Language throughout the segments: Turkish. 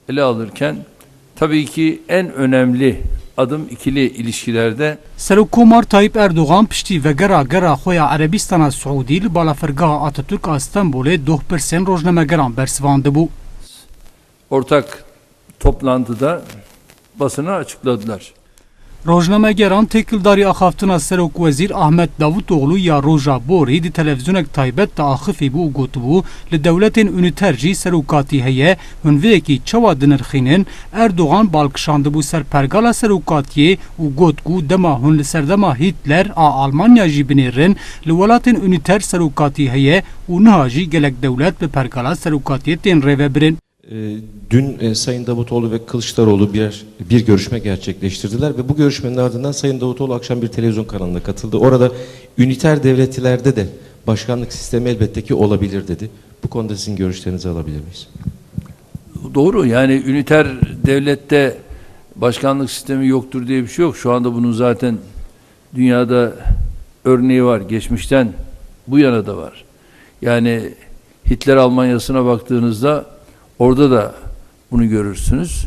ele alırken tabii ki en önemli adım ikili ilişkilerde Serokkomar Tayyip Erdoğan piştî vegera gera xoya Erebistana Suudî li balafirgeha Atatürk a Stenbolê 2% rojnamegeran bersivand bû. ortak toplantıda basına açıkladılar. Rojnamegeran têkildarî axaftina Serokwezîr Ahmet Davutoglu ya Roja Borî di televîzyonek taybet de axifî bû û gotibû li dewletên unîter jî serokatî heye hûn vêyekî çawa dinirxînin Erdoğan balkişandibû ser pergala serokatiyê û got ku dema hûn li serdema Hitler a Almanya jî binêrin li welatên unîter serokatî heye û niha jî gelek dewlet bi pergala serokatiyê tên rêvebirin. Dün Sayın Davutoğlu ve Kılıçdaroğlu bir görüşme gerçekleştirdiler ve bu görüşmenin ardından Sayın Davutoğlu akşam bir televizyon kanalına katıldı. Orada üniter devletlerde de başkanlık sistemi elbette ki olabilir dedi. Bu konuda sizin görüşlerinizi alabilir miyiz? Doğru, yani üniter devlette başkanlık sistemi yoktur diye bir şey yok. Şu anda bunun zaten dünyada örneği var. Geçmişten bu yana da var. Yani Hitler Almanya'sına baktığınızda orada da bunu görürsünüz.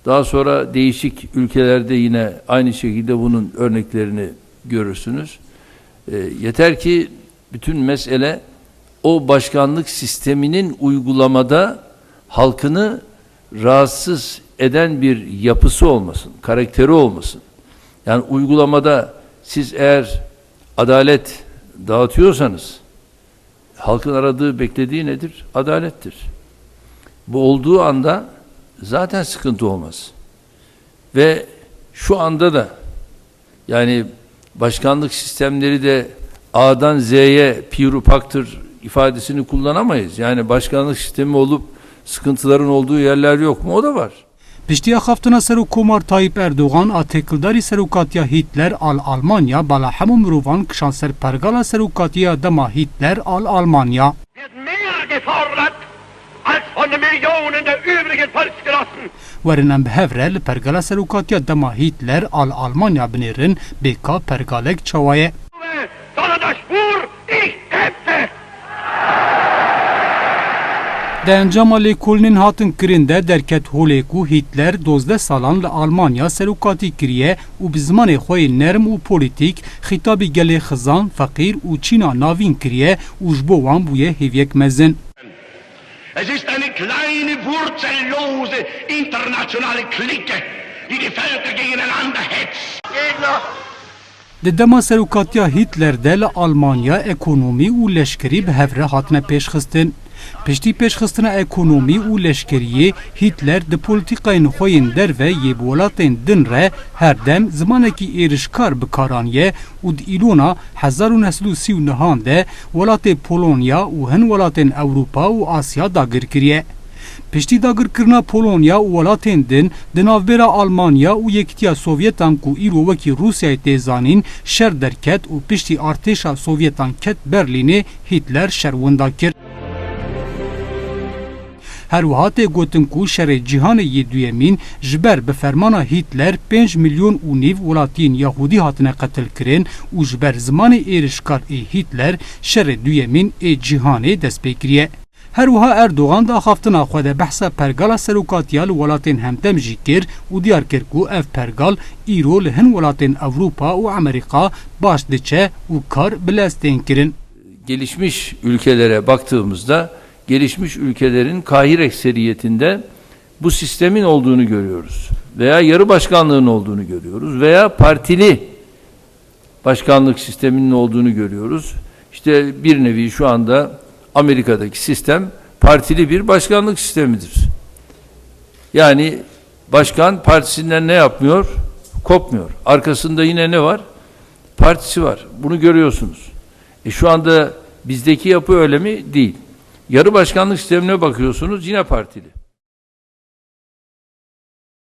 Daha sonra değişik ülkelerde yine aynı şekilde bunun örneklerini görürsünüz. Yeter ki bütün mesele o başkanlık sisteminin uygulamada halkını rahatsız eden bir yapısı olmasın, karakteri olmasın. Yani uygulamada siz eğer adalet dağıtıyorsanız halkın aradığı, beklediği nedir? Adalettir. Bu olduğu anda zaten sıkıntı olmaz. Ve şu anda da yani başkanlık sistemleri de A'dan Z'ye pirupaktır ifadesini kullanamayız. Yani başkanlık sistemi olup sıkıntıların olduğu yerler yok mu? O da var. Piştî axaftina Serokkomar Tayyip Erdoğan a têkildarî serokatiya Hitler al Almanya bala hemû mirovan kişan ser pergala serokatiya dema Hitler al Almanya. Werin em bihevre li pergala serokatiya dema Hitler al Almanya binêrin bêka pergalek çawa ye. Di encama lêkolînên hatin kirin de derket holê ku Hitler 12 salan li Almanya serokatî kiriye û bi zimanê xwe yê nerm û polîtîk xîtabî gelê xizan, feqîr û Çîna navîn kiriye û ji bo wan bûye hêviyek mezin. Es ist eine kleine, wurzellose internationale Clique, die die Völker gegeneinander hetzt. Di dema serokatiya Hitler de li Almanya ekonomî û leşkerî bi hevre hatine pêşxistin. Piştî pêşxistina ekonomî û leşkeriyê Hitler di polîtîkayên xwe yên derve yê bi welatên din re herdem zimanekî êrişkar bikaraniye û di îlona 1939 de welatê Polonya û hin welatên Ewropa û Asya dagir kiriye. Piştî dagirkirina Polonya û welatên din di navbera Almanya û Yekîtiya Sovyetan ku îro wekî Rûsyayê tê zanîn şer derket û piştî artêşa Sovyetan ket Berlînê Hitler şerwinda kir. Her wiha tê gotin ku şerê cîhanê yê duyemîn ji ber bi fermana Hitler 5 milyon û nîv welatiyên Yahudî hatine qetilkirin û ji ber zimanê êrişkar ê Hitler şerê duyemîn ê cîhanê dest pê kiriye. Her wiha Erdoğan da axaftina xwe de behsa pergala serokatiya li welatên hemtem jî kir û diyar kir ku ev pergal îro li hin welatên Ewropa û Amerîka baş diçe û kar bi lestên kirin. Gelişmiş ülkelere baktığımızda gelişmiş ülkelerin kahir ekseriyetinde bu sistemin olduğunu görüyoruz. Veya yarı başkanlığın olduğunu görüyoruz. Veya partili başkanlık sisteminin olduğunu görüyoruz. İşte bir nevi şu anda Amerika'daki sistem partili bir başkanlık sistemidir. Yani başkan partisinden ne yapmıyor? Kopmuyor. Arkasında yine ne var? Partisi var. Bunu görüyorsunuz. Şu anda bizdeki yapı öyle mi? Değil. Yarı başkanlık sistemine bakıyorsunuz, yine partili.